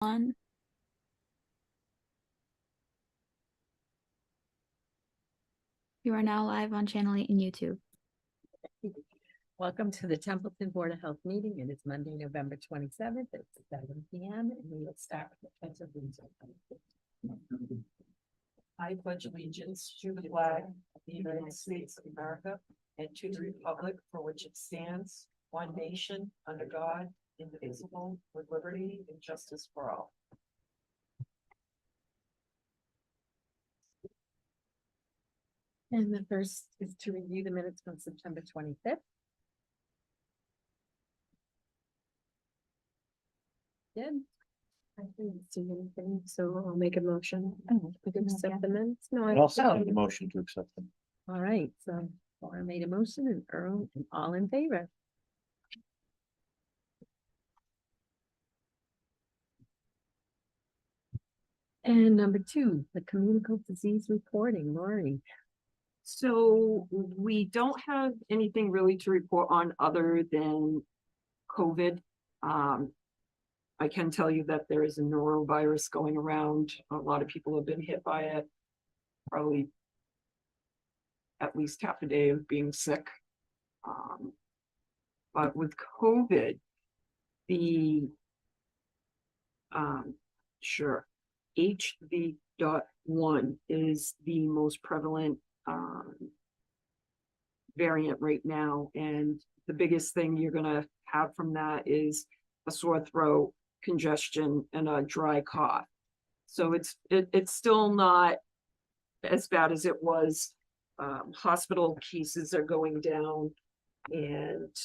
On. You are now live on Channel 8 and YouTube. Welcome to the Templeton Board of Health meeting. It is Monday, November 27th at 7 p.m. and we will start with the pledge of allegiance. I pledge allegiance to the flag of the United States of America and to the republic for which it stands, one nation, under God, indivisible, with liberty and justice for all. And the first is to review the minutes from September 25th. Good. I didn't see anything, so I'll make a motion to accept the minutes. No, I'll second the motion to accept them. All right, so Laura made a motion and Earl, and all in favor. And number 2, the communicable disease reporting, Lori. So we don't have anything really to report on other than COVID. I can tell you that there is a norovirus going around. A lot of people have been hit by it. Probably at least half a day of being sick. But with COVID, the HV.1 is the most prevalent variant right now, and the biggest thing you're gonna have from that is a sore throat, congestion, and a dry cough. So it's still not as bad as it was. Hospital cases are going down, and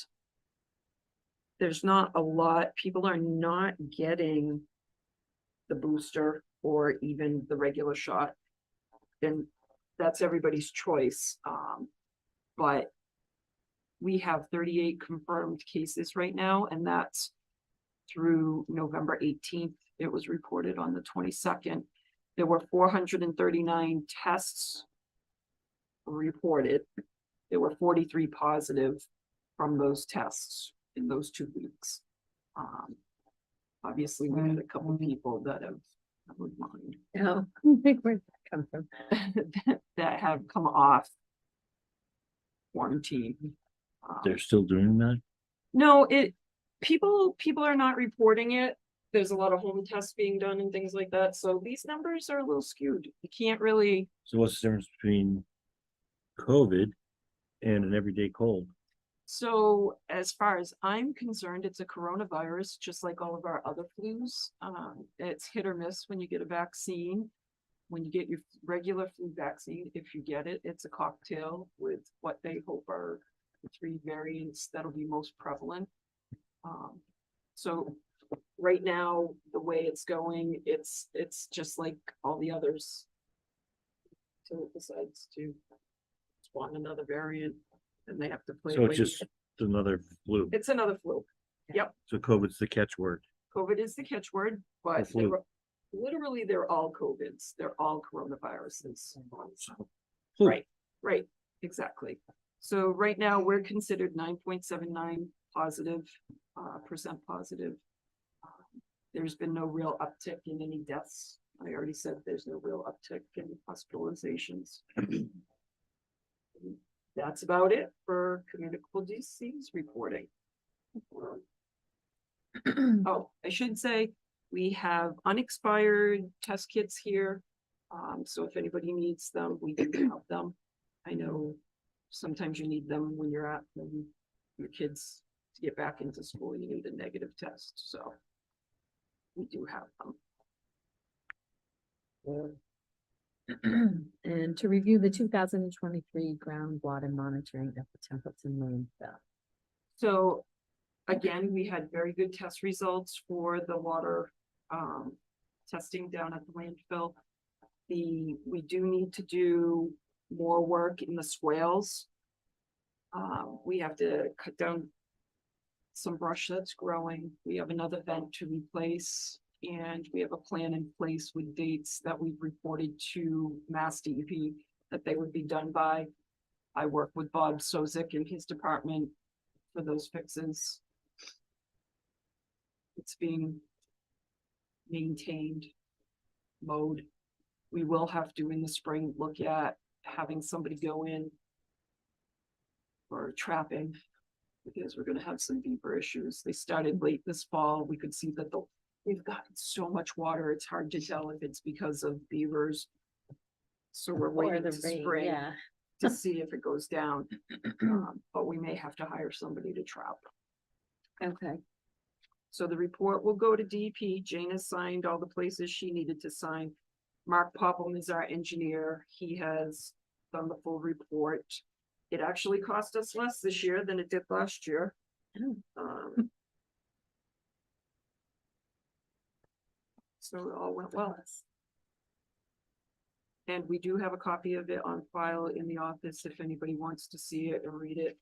there's not a lot. People are not getting the booster or even the regular shot, and that's everybody's choice. But we have 38 confirmed cases right now, and that's through November 18th. It was reported on the 22nd. There were 439 tests reported. There were 43 positive from those tests in those 2 weeks. Obviously, we had a couple of people that have, I would mind, Oh, where'd that come from? that have come off quarantine. They're still doing that? No, people are not reporting it. There's a lot of home tests being done and things like that. So these numbers are a little skewed. You can't really. So what's the difference between COVID and an everyday cold? So as far as I'm concerned, it's a coronavirus, just like all of our other flus. It's hit or miss when you get a vaccine. When you get your regular flu vaccine, if you get it, it's a cocktail with what they hope are the 3 variants that'll be most prevalent. So right now, the way it's going, it's just like all the others. So it decides to spawn another variant, and they have to play. So it's just another flu. It's another flu. Yep. So COVID's the catchword. COVID is the catchword, but flu. literally they're all COVIDs. They're all coronaviruses. Flu. Right, exactly. So right now we're considered 9.79 positive, percent positive. There's been no real uptick in any deaths. I already said there's no real uptick in hospitalizations. That's about it for communicable disease reporting. Oh, I should say we have unexpired test kits here. So if anybody needs them, we do have them. I know sometimes you need them when you're at your kids to get back into school. You need a negative test, so we do have them. And to review the 2023 groundwater monitoring at the Templeton landfill. So again, we had very good test results for the water testing down at the landfill. We do need to do more work in the swales. We have to cut down some brush that's growing. We have another vent to replace, and we have a plan in place with dates that we've reported to Mass DEP that they would be done by. I work with Bob Sozik in his department for those fixes. It's being maintained mode. We will have to in the spring look at having somebody go in for trapping, because we're gonna have some beaver issues. They started late this fall. We could see that they've gotten so much water, it's hard to tell if it's because of beavers. So we're Or waiting the to rain, spring yeah. to see if it goes down. But we may have to hire somebody to trap. Okay. So the report will go to DP. Jane has signed all the places she needed to sign. Mark Popham is our engineer. He has done the full report. It actually cost us less this year than it did last year. Oh. So it all went well. And we do have a copy of it on file in the office if anybody wants to see it or read it.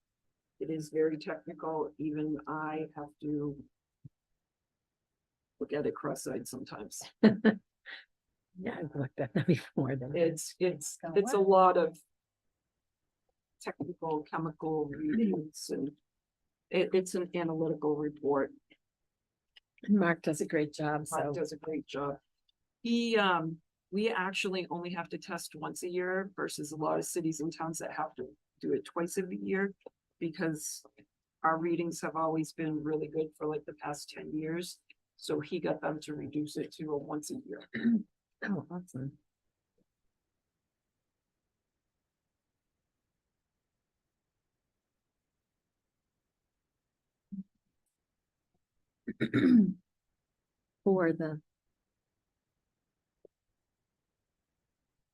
It is very technical. Even I have to look at it cross-eyed sometimes. Yeah, I've looked at that before. It's a lot of technical, chemical readings, and it's an analytical report. Mark does a great job, Mark so. does a great job. We actually only have to test once a year versus a lot of cities and towns that have to do it twice a year, because our readings have always been really good for like the past 10 years. So he got them to reduce it to a once a year. Oh, awesome. For the.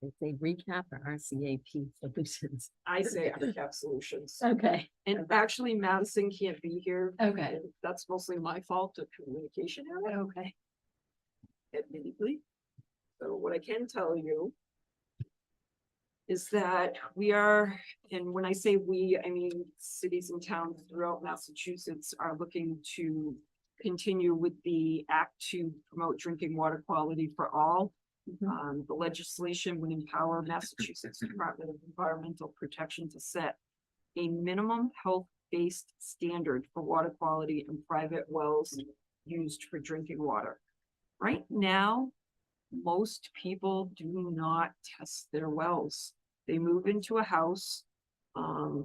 They say recap or RCAP solutions. I say RCAP solutions. Okay. And actually Madison can't be here. Okay. and that's mostly my fault, of communication error, Okay. admittedly. So what I can tell you is that we are, and when I say we, I mean cities and towns throughout Massachusetts are looking to continue with the act to promote drinking water quality for all. The legislation would empower Massachusetts Department of Environmental Protection to set a minimum health-based standard for water quality in private wells used for drinking water. Right now, most people do not test their wells. They move into a house, and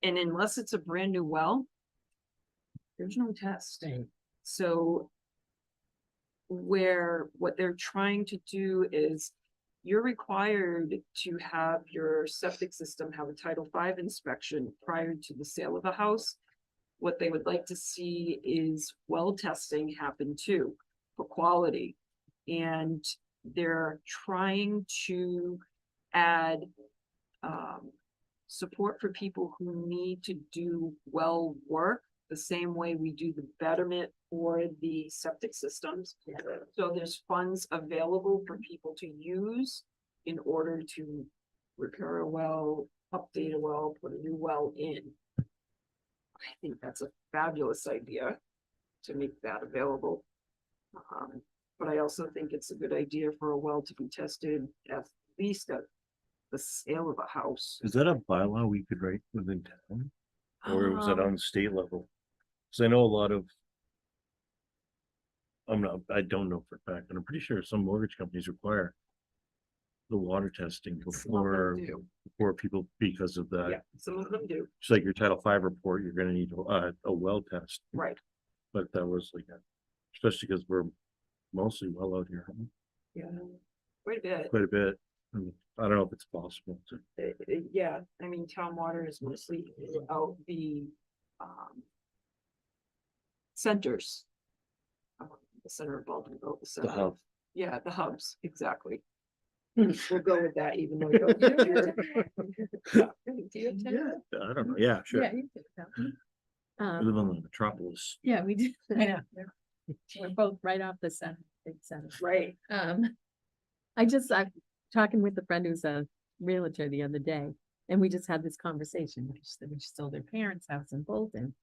unless it's a brand new well, there's no test. Right. So what they're trying to do is you're required to have your septic system have a Title V inspection prior to the sale of a house. What they would like to see is well testing happen too for quality. And they're trying to add support for people who need to do well work the same way we do the betterment for the septic systems. So there's funds available for people to use in order to repair a well, update a well, put a new well in. I think that's a fabulous idea to make that available. But I also think it's a good idea for a well to be tested at least at the sale of a house. Is that a bylaw we could write within town? Or was it Um, on state level? Cause I know a lot of. I don't know for a fact, but I'm pretty sure some mortgage companies require. The water testing Some of them do. before people, because of Yeah, that, some of them do, just like your Title V report, you're gonna need a well test, right, but that was like. Especially because we're mostly well out here, yeah, quite a bit. quite a bit. I don't know if it's possible to. Yeah, I mean, town water is mostly out the centers. The center of Baltimore, the The center. hub. Yeah, the hubs, exactly. We'll go with that, even though. you don't- Do you have tenant? I don't know, yeah, sure. Yeah, you did that. We Um, live on the metropolis. yeah, we did. I know. We're both right off the center, big center. Right, I'm talking with a friend who's a realtor the other day, and we just had this conversation, which she sold their parents' house in Bolton.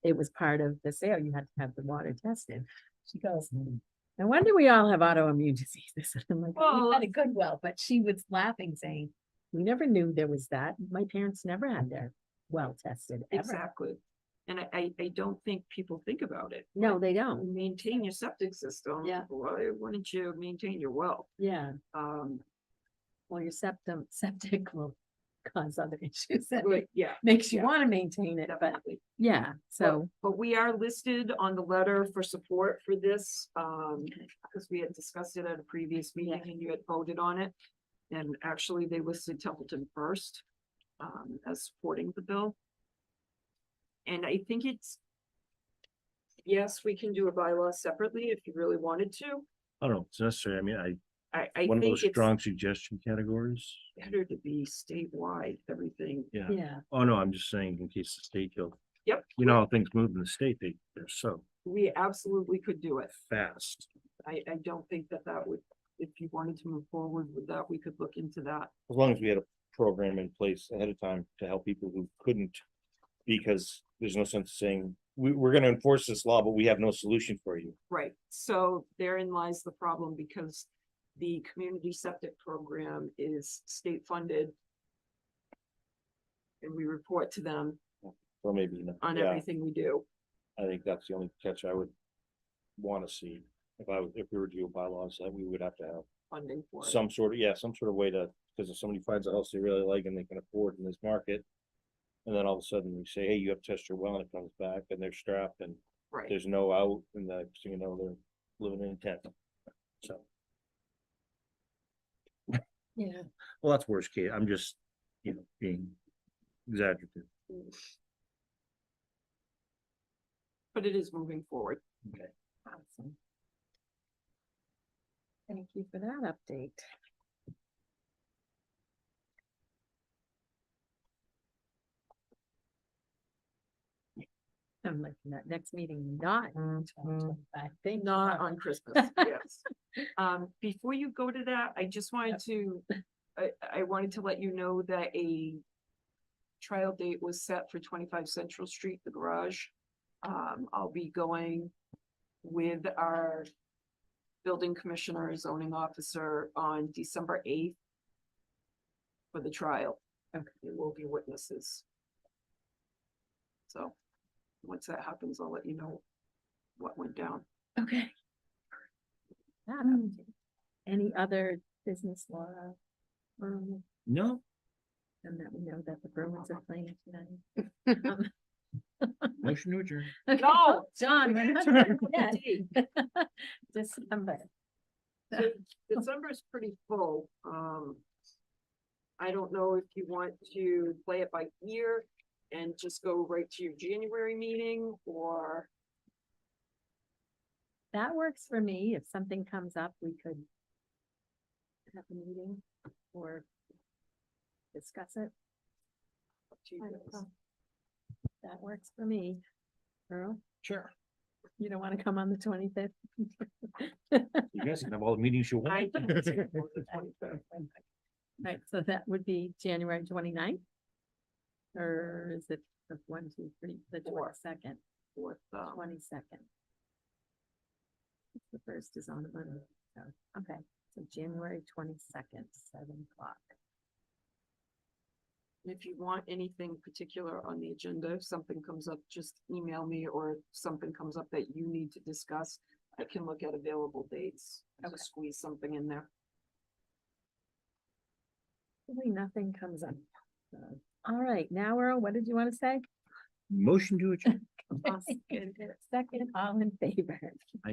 It was part of the sale, you had to have the water tested. She goes, no wonder we all have autoimmune diseases. I'm like, Well- we had a good well, but she was laughing, saying, we never knew there was that. My parents never had their well tested ever. exactly. And I don't think people think about it. No, they don't. Maintain your septic system. Yeah. Why wouldn't you maintain your well? Yeah, Um, well, your septic will cause other issues that but yeah, makes you yeah. want to maintain it, but definitely. yeah, so, But we are listed on the letter for support for this, because we had discussed it at a previous meeting and you had voted on it. And actually, they listed Templeton first, as supporting the bill. And I think it's, yes, we can do a bylaw separately if you really wanted to. I don't know, if it's necessary. I mean, I one of think those it's strong suggestion categories. better to be statewide, everything. Yeah. yeah, Oh, no, I'm just saying in case the state goes. Yep. You know how things move in the state, they're so We absolutely could do it. fast. I don't think that would, if you wanted to move forward with that, we could look into that. As long as we had a program in place ahead of time to help people who couldn't. Because there's no sense saying, we're gonna enforce this law, but we have no solution for you. Right, so therein lies the problem because the community septic program is state funded. And we report to them Or maybe, on yeah, everything we do. I think that's the only catch I would wanna see. If we were to do bylaws, that we would have to have Funding for it. some sort of way to, because if somebody finds a house they really like and they can afford in this market. And then all of a sudden we say, hey, you have to test your well, and it comes back and they're strapped and Right, there's no out, and the, you know, they're living in a tent. So, yeah. well, that's worst case. I'm just, being exaggerative. but it is moving forward. Okay. Awesome. Thank you for that update. I'm looking at next meeting, not, I think Not on Christmas, yes. Before you go to that, I just wanted to, I wanted to let you know that a trial date was set for 25 Central Street, the garage. I'll be going with our building commissioner, zoning officer on December 8th for the trial. Okay. There will be witnesses. So, once that happens, I'll let you know what went down. Okay. That update. Any other business law? No, And that we know that the Bruins are playing tonight. motion to adjourn. Okay. No! John, we're not done yet. December. So December's pretty full. I don't know if you want to play it by ear and just go right to your January meeting or, That works for me. If something comes up, we could have a meeting or discuss it. to you guys. That works for me. Earl, Sure. you don't want to come on the 25th? You guys can have all the meetings you I want. don't see it for the 25th. Right, so that would be January 29th? Or is it the 1, 2, 3, the Four. 22nd? With, 22nd. The first is on a Monday, so, okay, so January 22nd, 7:00. if you want anything particular on the agenda, if something comes up, just email me, or if something comes up that you need to discuss, I can look at available dates to Okay. squeeze something in there. Really nothing comes up. So, all right, now Earl, what did you want to say? Motion to adjourn. Second, all in favor. I